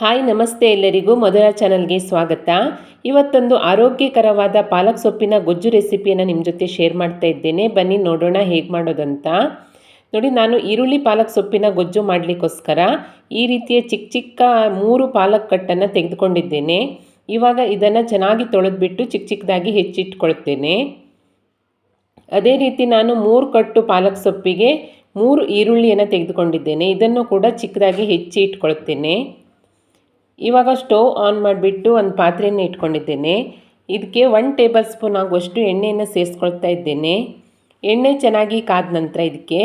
Hi ನಮಸ್ತೆ ಎಲ್ಲರಿಗೂ ಮಧುರ ಚಾನಲ್ಗೆ ಸ್ವಾಗತ. ಇವತ್ತೊಂದು ಆರೋಗ್ಯಕರವಾದ ಪಾಲಕ್ ಸೊಪ್ಪಿನ ಗೊಜ್ಜು ರೆಸಿಪಿಯನ್ನು ನಿಮ್ಮ ಜೊತೆ ಶೇರ್ ಮಾಡ್ತಾ ಇದ್ದೇನೆ. ಬನ್ನಿ ನೋಡೋಣ ಹೇಗೆ ಮಾಡೋದಂತ. ನೋಡಿ, ನಾನು ಈರುಳ್ಳಿ ಪಾಲಕ್ ಸೊಪ್ಪಿನ ಗೊಜ್ಜು ಮಾಡಲಿಕ್ಕೋಸ್ಕರ ಈ ರೀತಿಯ ಚಿಕ್ಕ ಚಿಕ್ಕ 3 ಪಾಲಕ್ ಕಟ್ಟನ್ನು ತೆಗೆದುಕೊಂಡಿದ್ದೇನೆ. ಇವಾಗ ಇದನ್ನು ಚೆನ್ನಾಗಿ ತೊಳೆದ್ಬಿಟ್ಟು ಚಿಕ್ಕ ಚಿಕ್ಕದಾಗಿ ಹೆಚ್ಚಿಟ್ಕೊಳ್ತೇನೆ. ಅದೇ ರೀತಿ ನಾನು 3 ಕಟ್ಟು ಪಾಲಕ್ ಸೊಪ್ಪಿಗೆ 3 ಈರುಳ್ಳಿಯನ್ನು ತೆಗೆದುಕೊಂಡಿದ್ದೇನೆ. ಇದನ್ನು ಕೂಡ ಚಿಕ್ಕದಾಗಿ ಹೆಚ್ಚಿ ಇಟ್ಕೊಳ್ತೇನೆ. ಇವಾಗ ಸ್ಟವ್ ಆನ್ ಮಾಡಿಬಿಟ್ಟು ಒಂದು ಪಾತ್ರೆಯನ್ನು ಇಟ್ಕೊಂಡಿದ್ದೇನೆ. ಇದಕ್ಕೆ 1 ಟೇಬಲ್ ಸ್ಪೂನ್ ಆಗುವಷ್ಟು ಎಣ್ಣೆಯನ್ನು ಸೇರಿಸ್ಕೊಳ್ತಾ ಇದ್ದೇನೆ. ಎಣ್ಣೆ ಚೆನ್ನಾಗಿ ಕಾದ ನಂತರ ಇದಕ್ಕೆ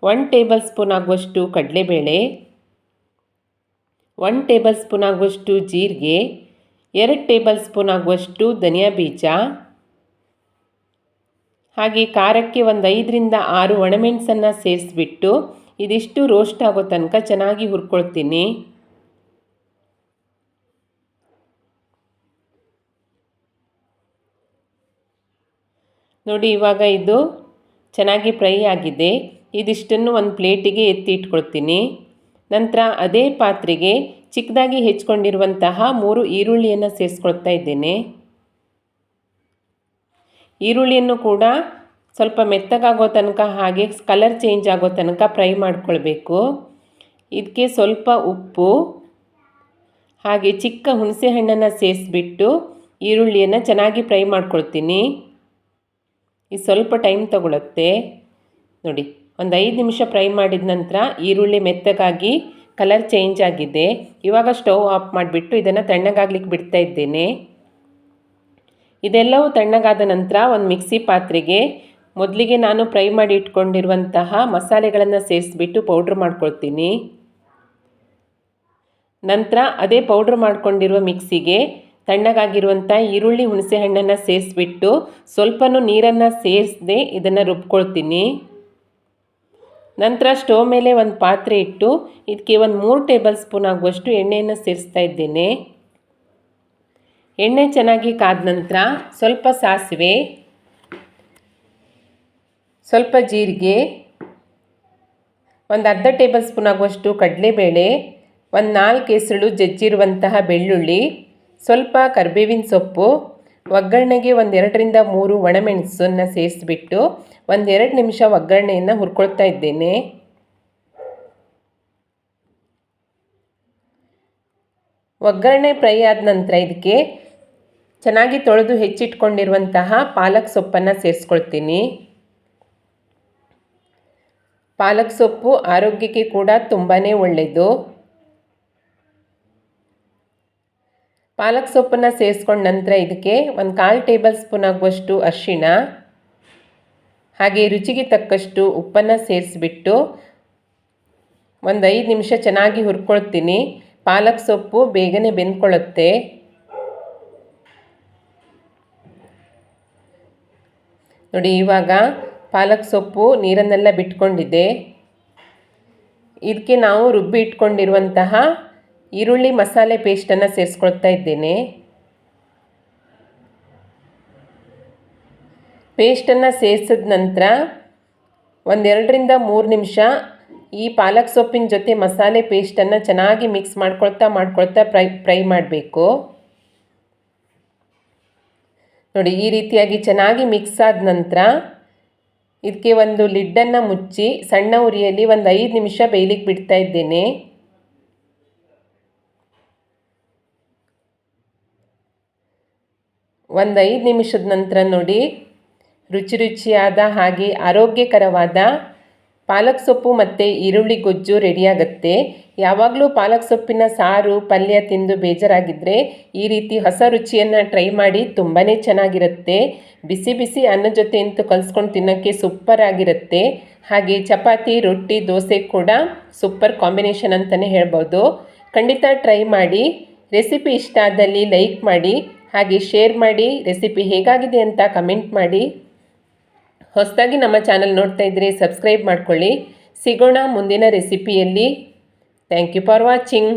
1 ಟೇಬಲ್ ಸ್ಪೂನ್ ಆಗುವಷ್ಟು ಕಡಲೆಬೇಳೆ, 1 ಟೇಬಲ್ ಸ್ಪೂನ್ ಆಗುವಷ್ಟು ಜೀರಿಗೆ, 2 ಟೇಬಲ್ ಸ್ಪೂನ್ ಆಗುವಷ್ಟು ಧನಿಯಾ ಬೀಜ, ಹಾಗೆ ಖಾರಕ್ಕೆ ಒಂದು 5 ರಿಂದ 6 ಒಣಮೆಣಸನ್ನು ಸೇರಿಸ್ಬಿಟ್ಟು ಇದಿಷ್ಟು ರೋಸ್ಟ್ ಆಗೋ ತನಕ ಚೆನ್ನಾಗಿ ಹುರ್ಕೊಳ್ತೀನಿ. ನೋಡಿ, ಇವಾಗ ಇದು ಚೆನ್ನಾಗಿ ಫ್ರೈ ಆಗಿದೆ. ಇದಿಷ್ಟನ್ನು ಒಂದು ಪ್ಲೇಟಿಗೆ ಎತ್ತಿ ಇಟ್ಕೊಳ್ತೀನಿ. ನಂತರ ಅದೇ ಪಾತ್ರೆಗೆ ಚಿಕ್ಕದಾಗಿ ಹೆಚ್ಕೊಂಡಿರುವಂತಹ 3 ಈರುಳ್ಳಿಯನ್ನು ಸೇರಿಸ್ಕೊಳ್ತಾ ಇದ್ದೇನೆ. ಈರುಳ್ಳಿಯನ್ನು ಕೂಡ ಸ್ವಲ್ಪ ಮೆತ್ತಗಾಗೋ ತನಕ, ಹಾಗೆ ಕಲರ್ ಚೇಂಜ್ ಆಗೋ ತನಕ ಫ್ರೈ ಮಾಡ್ಕೊಳ್ಬೇಕು. ಇದಕ್ಕೆ ಸ್ವಲ್ಪ ಉಪ್ಪು ಹಾಗೆ ಚಿಕ್ಕ ಹುಣಸೆ ಹಣ್ಣನ್ನು ಸೇರಿಸ್ಬಿಟ್ಟು ಈರುಳ್ಳಿಯನ್ನು ಚೆನ್ನಾಗಿ ಫ್ರೈ ಮಾಡ್ಕೊಳ್ತೀನಿ. ಇದು ಸ್ವಲ್ಪ ಟೈಮ್ ತಗೊಳುತ್ತೆ. ನೋಡಿ, ಒಂದು 5 ನಿಮಿಷ ಫ್ರೈ ಮಾಡಿದ ನಂತರ ಈರುಳ್ಳಿ ಮೆತ್ತಗಾಗಿ ಕಲರ್ ಚೇಂಜ್ ಆಗಿದೆ. ಇವಾಗ ಸ್ಟವ್ ಆಫ್ ಮಾಡಿಬಿಟ್ಟು ಇದನ್ನು ತಣ್ಣಗಾಗ್ಲಿಕ್ಕೆ ಬಿಡ್ತಾ ಇದ್ದೇನೆ. ಇದೆಲ್ಲವೂ ತಣ್ಣಗಾದ ನಂತರ ಒಂದು ಮಿಕ್ಸಿ ಪಾತ್ರೆಗೆ ಮೊದಲಿಗೆ ನಾನು ಫ್ರೈ ಮಾಡಿ ಇಟ್ಕೊಂಡಿರುವಂತಹ ಮಸಾಲೆಗಳನ್ನು ಸೇರಿಸ್ಬಿಟ್ಟು ಪೌಡ್ರ್ ಮಾಡ್ಕೊಳ್ತೀನಿ. ನಂತರ ಅದೇ ಪೌಡ್ರ್ ಮಾಡ್ಕೊಂಡಿರುವ ಮಿಕ್ಸಿಗೆ ತಣ್ಣಗಾಗಿರುವಂಥ ಈರುಳ್ಳಿ ಹುಣಸೆ ಹಣ್ಣನ್ನು ಸೇರಿಸ್ಬಿಟ್ಟು ಸ್ವಲ್ಪನೂ ನೀರನ್ನು ಸೇರಿಸದೆ ಇದನ್ನು ರುಬ್ಕೊಳ್ತೀನಿ. ನಂತರ ಸ್ಟವ್ ಮೇಲೆ ಒಂದು ಪಾತ್ರೆ ಇಟ್ಟು ಇದಕ್ಕೆ ಒಂದು 3 ಟೇಬಲ್ ಸ್ಪೂನ್ ಆಗುವಷ್ಟು ಎಣ್ಣೆಯನ್ನು ಸೇರಿಸ್ತಾ ಇದ್ದೇನೆ. ಎಣ್ಣೆ ಚೆನ್ನಾಗಿ ಕಾದ ನಂತರ ಸ್ವಲ್ಪ ಸಾಸಿವೆ, ಸ್ವಲ್ಪ ಜೀರಿಗೆ, ಒಂದು ಅರ್ಧ ಟೇಬಲ್ ಸ್ಪೂನ್ ಆಗುವಷ್ಟು ಕಡಲೆಬೇಳೆ, ಒಂದು 4 ಎಸಳು ಜಜ್ಜಿರುವಂತಹ ಬೆಳ್ಳುಳ್ಳಿ, ಸ್ವಲ್ಪ ಕರಿಬೇವಿನ ಸೊಪ್ಪು, ಒಗ್ಗರಣೆಗೆ ಒಂದು 2 ರಿಂದ 3 ಒಣಮೆಣಸನ್ನು ಸೇರಿಸ್ಬಿಟ್ಟು ಒಂದು 2 ನಿಮಿಷ ಒಗ್ಗರಣೆಯನ್ನು ಹುರ್ಕೊಳ್ತಾ ಇದ್ದೇನೆ. ಒಗ್ಗರಣೆ ಫ್ರೈ ಆದ ನಂತರ ಇದಕ್ಕೆ ಚೆನ್ನಾಗಿ ತೊಳೆದು ಹೆಚ್ಚಿಟ್ಕೊಂಡಿರುವಂತಹ ಪಾಲಕ್ ಸೊಪ್ಪನ್ನು ಸೇರಿಸ್ಕೊಳ್ತೀನಿ. ಪಾಲಕ್ ಸೊಪ್ಪು ಆರೋಗ್ಯಕ್ಕೆ ಕೂಡ ತುಂಬಾ ಒಳ್ಳೆಯದು. ಪಾಲಕ್ ಸೊಪ್ಪನ್ನು ಸೇರಿಸ್ಕೊಂಡ ನಂತರ ಇದಕ್ಕೆ ಒಂದು 1/4 ಟೇಬಲ್ ಸ್ಪೂನ್ ಆಗುವಷ್ಟು ಅರಿಶಿಣ, ಹಾಗೆ ರುಚಿಗೆ ತಕ್ಕಷ್ಟು ಉಪ್ಪನ್ನು ಸೇರಿಸ್ಬಿಟ್ಟು ಒಂದು 5 ನಿಮಿಷ ಚೆನ್ನಾಗಿ ಹುರ್ಕೊಳ್ತೀನಿ. ಪಾಲಕ್ ಸೊಪ್ಪು ಬೇಗನೆ ಬೆಂದ್ಕೊಳ್ಳುತ್ತೆ. ನೋಡಿ, ಇವಾಗ ಪಾಲಕ್ ಸೊಪ್ಪು ನೀರನ್ನೆಲ್ಲ ಬಿಟ್ಕೊಂಡಿದೆ. ಇದಕ್ಕೆ ನಾವು ರುಬ್ಬಿ ಇಟ್ಕೊಂಡಿರುವಂತಹ ಈರುಳ್ಳಿ ಮಸಾಲೆ ಪೇಸ್ಟನ್ನು ಸೇರಿಸ್ಕೊಳ್ತಾ ಇದ್ದೇನೆ. ಪೇಸ್ಟನ್ನು ಸೇರಿಸಿದ ನಂತರ ಒಂದು 2 ರಿಂದ 3 ನಿಮಿಷ ಈ ಪಾಲಕ್ ಸೊಪ್ಪಿನ ಜೊತೆ ಮಸಾಲೆ ಪೇಸ್ಟನ್ನು ಚೆನ್ನಾಗಿ ಮಿಕ್ಸ್ ಮಾಡ್ಕೊಳ್ತಾ ಫ್ರೈ ಮಾಡಬೇಕು. ನೋಡಿ, ಈ ರೀತಿಯಾಗಿ ಚೆನ್ನಾಗಿ ಮಿಕ್ಸ್ ಆದ ನಂತರ ಇದಕ್ಕೆ ಒಂದು ಲಿಡ್ಡನ್ನು ಮುಚ್ಚಿ ಸಣ್ಣ ಉರಿಯಲ್ಲಿ ಒಂದು 5 ನಿಮಿಷ ಬೇಯಲಿಕ್ಕೆ ಬಿಡ್ತಾ ಇದ್ದೇನೆ. ಒಂದು 5 ನಿಮಿಷದ ನಂತರ ನೋಡಿ, ರುಚಿಯಾದ ಹಾಗೆ ಆರೋಗ್ಯಕರವಾದ ಪಾಲಕ್ ಸೊಪ್ಪು ಮತ್ತು ಈರುಳ್ಳಿ ಗೊಜ್ಜು ರೆಡಿಯಾಗುತ್ತೆ. ಯಾವಾಗಲೂ ಪಾಲಕ್ ಸೊಪ್ಪಿನ ಸಾರು ಪಲ್ಯ ತಿಂದು ಬೇಜಾರಾಗಿದ್ದರೆ ಈ ರೀತಿ ಹೊಸ ರುಚಿಯನ್ನು ಟ್ರೈ ಮಾಡಿ. ತುಂಬಾ ಚೆನ್ನಾಗಿರುತ್ತೆ. ಬಿಸಿ ಬಿಸಿ ಅನ್ನದ ಜೊತೆ ಅಂತೂ ಕಲಿಸ್ಕೊಂಡು ತಿನ್ನೋಕ್ಕೆ ಸೂಪರ್ ಆಗಿರುತ್ತೆ. ಹಾಗೆ ಚಪಾತಿ, ರೊಟ್ಟಿ, ದೋಸೆ ಕೂಡ ಸೂಪರ್ ಕಾಂಬಿನೇಷನ್ ಅಂತಲೇ ಹೇಳ್ಬೋದು. ಖಂಡಿತ ಟ್ರೈ ಮಾಡಿ. ರೆಸಿಪಿ ಇಷ್ಟ ಆದಲ್ಲಿ ಲೈಕ್ ಮಾಡಿ, ಹಾಗೆ ಶೇರ್ ಮಾಡಿ. ರೆಸಿಪಿ ಹೇಗಾಗಿದೆ ಅಂತ ಕಮೆಂಟ್ ಮಾಡಿ. ಹೊಸದಾಗಿ ನಮ್ಮ ಚಾನಲ್ ನೋಡ್ತಾ ಇದ್ದರೆ ಸಬ್ಸ್ಕ್ರೈಬ್ ಮಾಡ್ಕೊಳ್ಳಿ. ಸಿಗೋಣ ಮುಂದಿನ ರೆಸಿಪಿಯಲ್ಲಿ. Thank you for watching.